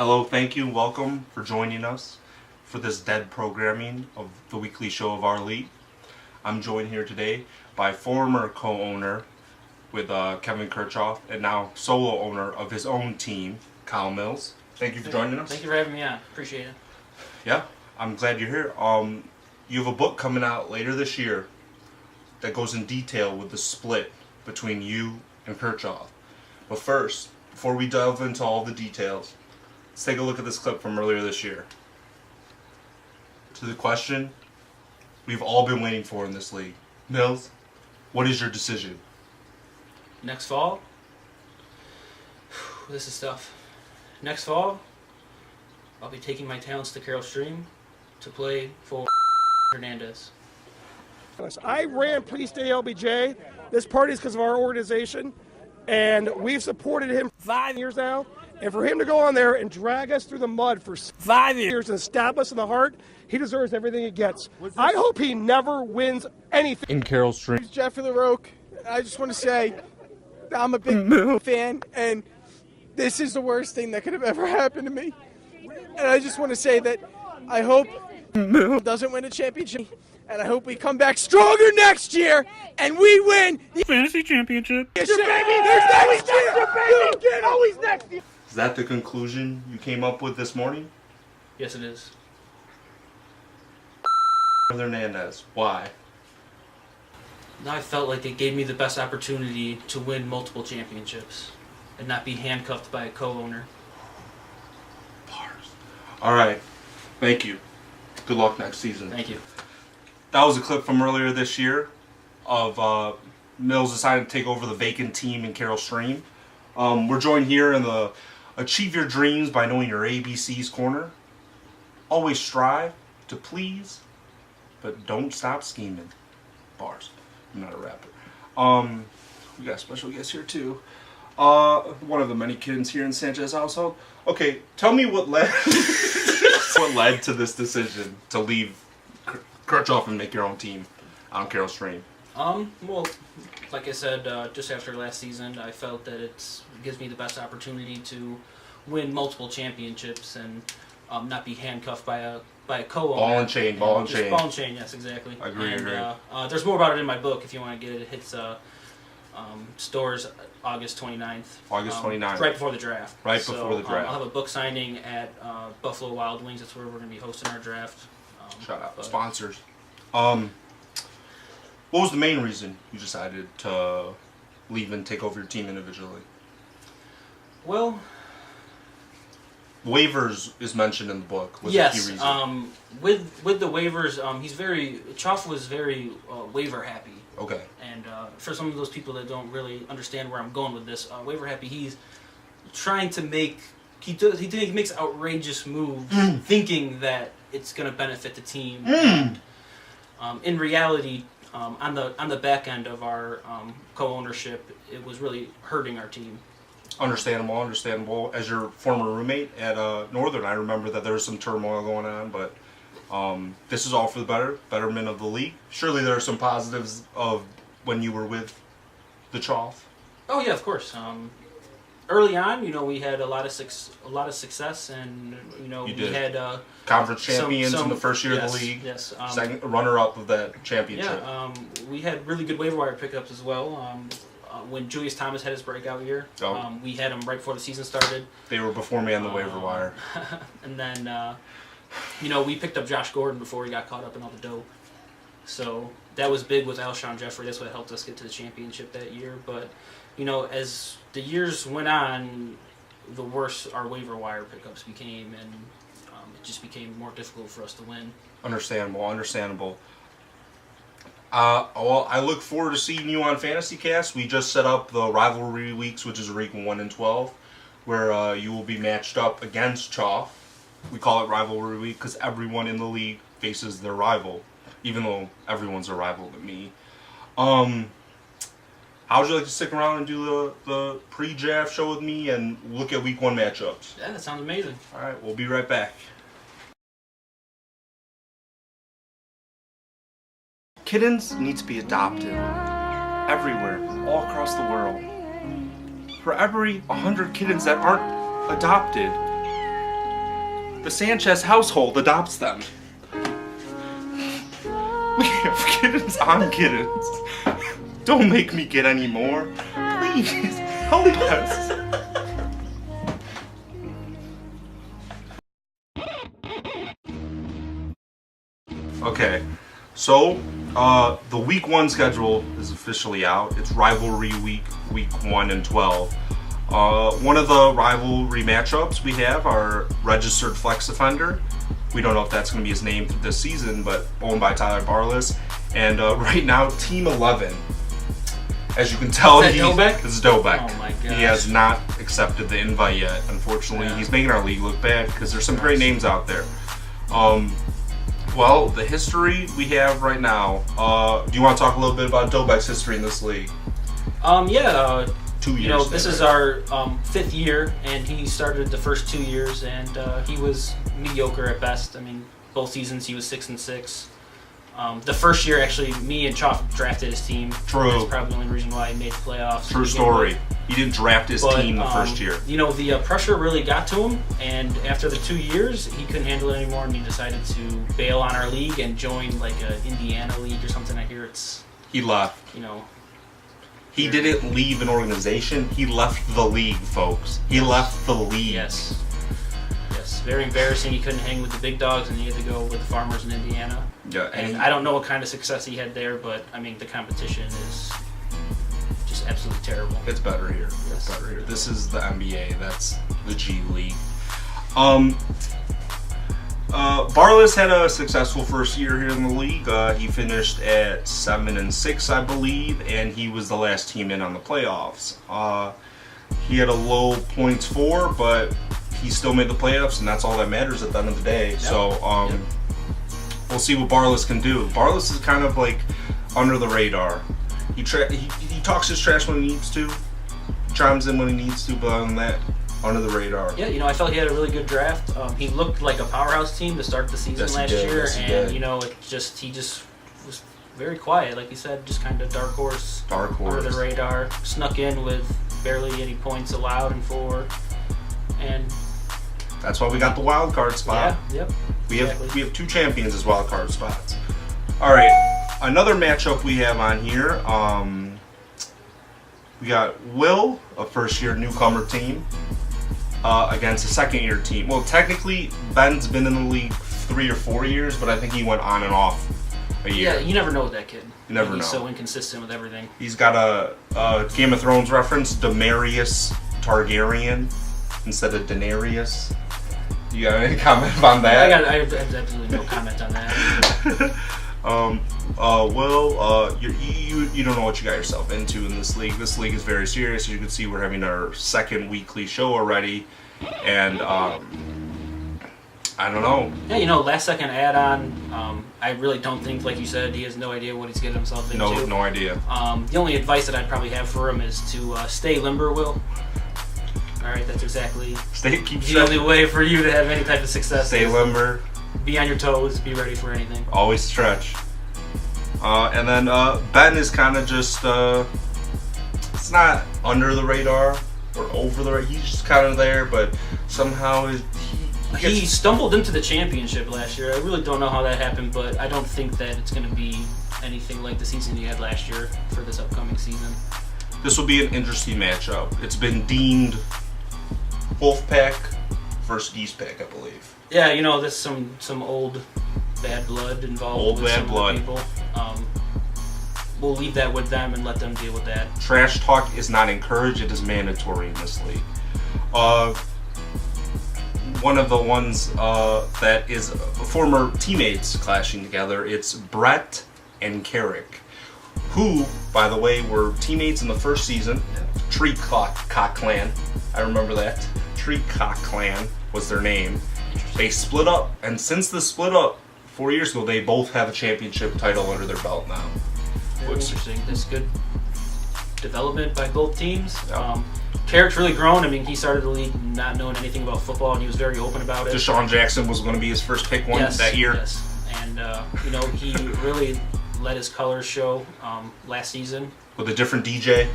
Hello, thank you, welcome for joining us for this dead programming of the weekly show of our league. I'm joined here today by former co-owner with Kevin Kirchhoff and now solo owner of his own team, Kyle Mills. Thank you for joining us. Thank you for having me on. Appreciate it. Yeah, I'm glad you're here. You have a book coming out later this year that goes in detail with the split between you and Kirchhoff. But first, before we delve into all the details, let's take a look at this clip from earlier this year. To the question we've all been waiting for in this league. Mills, what is your decision? Next fall? This is tough. Next fall, I'll be taking my talents to Carroll Stream to play for Hernandez. I ran Please Stay LBJ. This party is because of our organization, and we've supported him for 5 years now. And for him to go on there and drag us through the mud for 5 years and stab us in the heart, he deserves everything he gets. I hope he never wins anything. In Carroll Stream. Jeffrey LaRoque. I just want to say I'm a big fan, and this is the worst thing that could have ever happened to me. And I just want to say that I hope doesn't win a championship, and I hope we come back stronger next year and we win the fantasy championship. Baby, there's next year, baby. Always next year. Is that the conclusion you came up with this morning? Yes, it is. Hernandez, why? Now I felt like it gave me the best opportunity to win multiple championships and not be handcuffed by a co-owner. All right, thank you. Good luck next season. Thank you. That was a clip from earlier this year of Mills deciding to take over the vacant team in Carroll Stream. We're joined here in the Achieve Your Dreams by Knowing Your ABCs corner. Always strive to please, but don't stop scheming. Bars. I'm not a rapper. We got a special guest here too. One of the many kids here in Sanchez household. Okay, tell me what led what led to this decision to leave Kirchhoff and make your own team on Carroll Stream. Well, like I said, just after last season, I felt that it gives me the best opportunity to win multiple championships and not be handcuffed by a co-owner. Ball and chain, ball and chain. Ball and chain, yes, exactly. Agree. There's more about it in my book if you want to get it. It hits stores August 29th. August 29th. Right before the draft. Before the draft. I'll have a book signing at Buffalo Wild Wings. That's where we're going to be hosting our draft. Shout out. Sponsors. What was the main reason you decided to leave and take over your team individually? Well, waivers is mentioned in the book. Was yes, a key reason. With the waivers, Choff was very waiver happy. Okay. And for some of those people that don't really understand where I'm going with this, waiver happy, he's trying to he makes outrageous moves, thinking that it's going to benefit the team. And, in reality, on the back end of our co-ownership, it was really hurting our team. Understandable. As your former roommate at Northern, I remember that there was some turmoil going on, but this is all for the betterment of the league. Surely there are some positives of when you were with the Choff. Oh yeah, of course. Early on, we had a lot of success, and we had conference champions in the first year of the league. Yes, second runner-up of that championship. Yeah, we had really good waiver wire pickups as well. When Julius Thomas had his breakout year, we had him right before the season started. They were before me on the waiver wire. And then, we picked up Josh Gordon before he got caught up in all the dope. So that was big with Alshon Jeffrey. That's what helped us get to the championship that year. But, as the years went on, the worse our waiver wire pickups became, and it just became more difficult for us to win. Understandable. Well, I look forward to seeing you on Fantasy Cast. We just set up the Rivalry Weeks, which is week 1 and 12, where you will be matched up against Choff. We call it Rivalry Week because everyone in the league faces their rival, even though everyone's a rival to me. How would you like to stick around and do the pre-draft show with me and look at week 1 matchups? Yeah, that sounds amazing. All right, we'll be right back. Kittens need to be adopted everywhere, all across the world. For every 100 kittens that aren't adopted, The Sanchez household adopts them. We have kittens on kittens. Don't make me get any more. Please, help us. Okay, so the week 1 schedule is officially out. It's rivalry week 1 and 12. One of the rivalry matchups we have are registered flex offender. We don't know if that's going to be his name this season, but owned by Tyler Barlis. And right now, Team 11. As you can tell, Is that Dobek? It's Dobek. Oh my gosh. He has not accepted the invite yet, unfortunately. Yeah. He's making our league look bad because there's some great names out there. Well, the history we have right now. Do you want to talk a little bit about Dobek's history in this league? 2 years. You know, this is our 5th year, and he started the first 2 years, and he was mediocre at best. I mean, both seasons he was 6-6. The first year, actually, me and Chalk drafted his team. True. That's probably the only reason why he made the playoffs. True story. He didn't draft his team the first year. You know, the pressure really got to him, and after the 2 years, he couldn't handle it anymore, and he decided to bail on our league and join like an Indiana league or something. I hear it's. He left. You know. He didn't leave an organization. He left the league, folks. He left the league. Yes. Yes. Very embarrassing. He couldn't hang with the big dogs, and he had to go with the farmers in Indiana. Yeah, and I don't know what kind of success he had there, but I mean, the competition is just absolutely terrible. It's better here. Yes. It's better here. This is the NBA. That's the G League. Barlis had a successful first year here in the league. He finished at 7-6, I believe, and he was the last team in on the playoffs. He had a low points for, but he still made the playoffs, and that's all that matters at the end of the day. Yep. So, we'll see what Barlis can do. Barlis is kind of like under the radar. He talks his trash when he needs to, chimes in when he needs to, but other than that, under the radar. Yeah, you know, I felt he had a really good draft. He looked like a powerhouse team to start the season last year, and you know, he just was very quiet, like you said, just kind of dark horse under the radar. Snuck in with barely any points allowed and for, and that's why we got the wild card spot. Yeah, yep. We have 2 champions as wild card spots. All right, another matchup we have on here. We got Will, a first-year newcomer team, against a second-year team. Well, technically, Ben's been in the league 3 or 4 years, but I think he went on and off a year. Yeah, you never know with that kid. You never know. He's so inconsistent with everything. He's got a Game of Thrones reference, Daenerys Targaryen instead of Daenerys. You got any comment on that? I have absolutely no comment on that. Will, you don't know what you got yourself into in this league. This league is very serious. As you can see, we're having our 2nd weekly show already, and I don't know. Yeah, you know, last second add-on. I really don't think, like you said, he has no idea what he's getting himself into. No idea. The only advice that I'd probably have for him is to stay limber, Will. All right, that's exactly the only way for you to have any type of success. Stay limber. Be on your toes. Be ready for anything. Always stretch. And then Ben is kind of just, it's not under the radar or over the radar. He's just kind of there, but somehow he stumbled into the championship last year. I really don't know how that happened, but I don't think that it's going to be anything like the season he had last year for this upcoming season. This will be an interesting matchup. It's been deemed Wolfpack versus Geesepack, I believe. Yeah, you know, there's some old bad blood involved with some of the people. We'll leave that with them and let them deal with that. Trash talk is not encouraged. It is mandatory in this league. One of the ones that is former teammates clashing together, it's Brett and Carrick, who, by the way, were teammates in the first season. Tree Cock Clan. I remember that. Tree Cock Clan was their name. They split up, and since the split up 4 years ago, they both have a championship title under their belt now. Very interesting. That's good development by both teams. Yeah. Carrick's really grown. I mean, he started the league not knowing anything about football, and he was very open about it. Deshaun Jackson was going to be his first pick that year. Yes, and you know, he really let his colors show last season. With a different DJ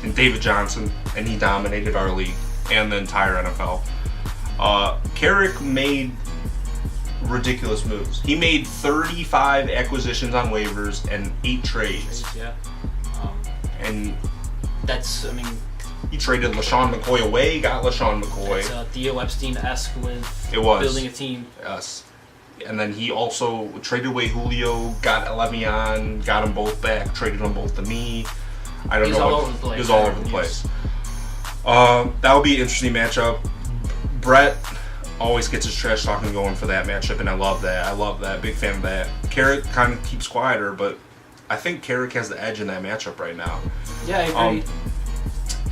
and David Johnson, and he dominated our league and the entire NFL. Carrick made ridiculous moves. He made 35 acquisitions on waivers and 8 trades. Yeah. And that's, I mean... He traded LaShawn McCoy away, got LaShawn McCoy. It's Theo Epstein-esque with it was. building a team. Yes. And then he also traded away Julio, got Le'Veon, got them both back, traded them both to me. I don't know. He's all over the place. He was all over the place. That would be an interesting matchup. Brett always gets his trash talking going for that matchup, and I love that. I love that. Big fan of that. Carrick kind of keeps quieter, but I think Carrick has the edge in that matchup right now. Yeah, I agree.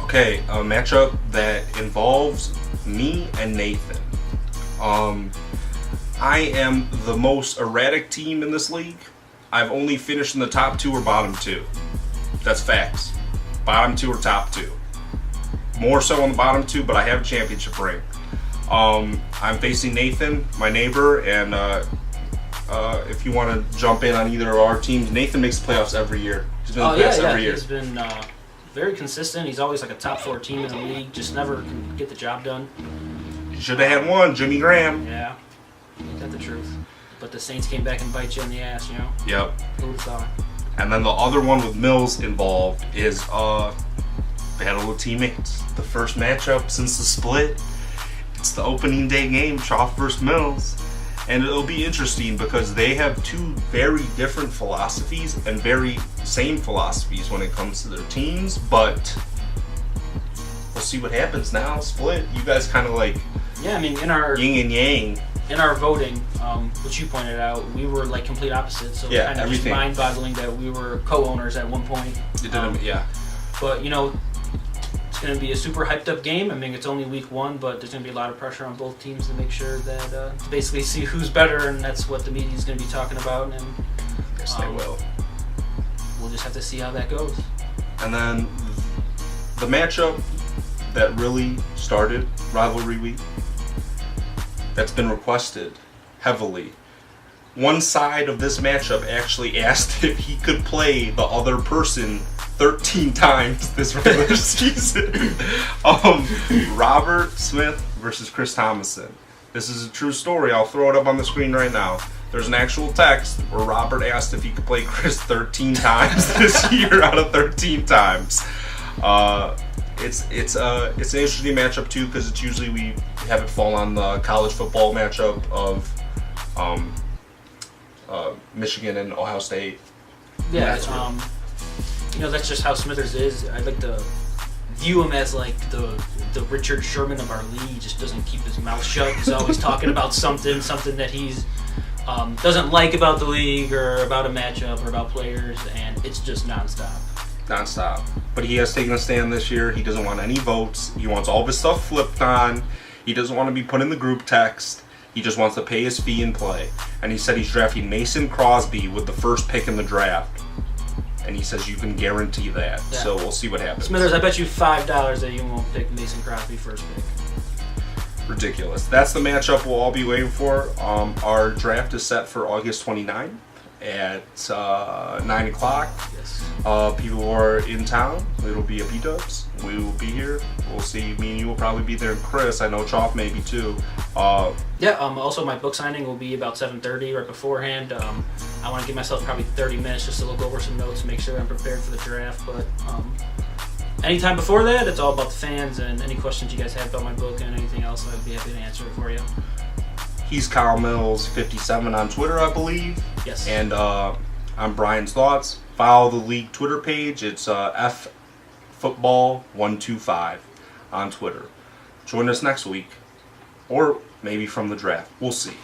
Okay, a matchup that involves me and Nathan. I am the most erratic team in this league. I've only finished in the top 2 or bottom 2. That's facts. Bottom 2 or top 2. More so on the bottom 2, but I have a championship ring. I'm facing Nathan, my neighbor, and if you want to jump in on either of our teams, Nathan makes the playoffs every year. He's been in the playoffs every year. He's been very consistent. He's always like a top 4 team in the league. Just never can get the job done. You should have had one, Jimmy Graham. Yeah, that's the truth. But the Saints came back and bite you in the ass, you know? Yep. Who would have thought? And then the other one with Mills involved is battle of teammates. The first matchup since the split. It's the opening day game, Choff versus Mills. And it'll be interesting because they have 2 very different philosophies and very same philosophies when it comes to their teams, but we'll see what happens now. Split. You guys kind of like I mean, in our yin and yang. In our voting, which you pointed out, we were like complete opposites. So yeah, kind of just mind-boggling that we were co-owners at one point. It didn't, yeah. But you know, it's going to be a super hyped-up game. I mean, it's only week 1, but there's going to be a lot of pressure on both teams to make sure that to basically see who's better, and that's what the media is going to be talking about. And yes, they will. We'll just have to see how that goes. And then the matchup that really started Rivalry Week, that's been requested heavily. One side of this matchup actually asked if he could play the other person 13 times this regular season. Robert Smith versus Chris Thomason. This is a true story. I'll throw it up on the screen right now. There's an actual text where Robert asked if he could play Chris 13 times this year out of 13 times. It's an interesting matchup too because it's usually we have it fall on the college football matchup of Michigan and Ohio State. Yeah, you know, that's just how Smithers is. I like to view him as like the Richard Sherman of our league. He just doesn't keep his mouth shut. He's always talking about something that he's doesn't like about the league or about a matchup or about players, and it's just nonstop. But he has taken a stand this year. He doesn't want any votes. He wants all of his stuff flipped on. He doesn't want to be put in the group text. He just wants to pay his fee and play. And he said he's drafting Mason Crosby with the first pick in the draft. And he says you can guarantee that. Yeah. So we'll see what happens. Smithers, I bet you $5 that you won't pick Mason Crosby first pick. Ridiculous. That's the matchup we'll all be waiting for. Our draft is set for August 29th at 9 o'clock. Yes. People who are in town, it'll be a B-dubs. We will be here. We'll see. Me and you will probably be there. And Chris, I know Choff maybe too. Also, my book signing will be about 7:30 right beforehand. I want to give myself probably 30 minutes just to look over some notes, make sure I'm prepared for the draft. But anytime before that, it's all about the fans and any questions you guys have about my book and anything else, I'd be happy to answer it for you. He's Kyle Mills 57 on Twitter, I believe. Yes. And I'm Bryan's Thoughts. Follow the league Twitter page. It's FFootball125 on Twitter. Join us next week, or maybe from the draft. We'll see.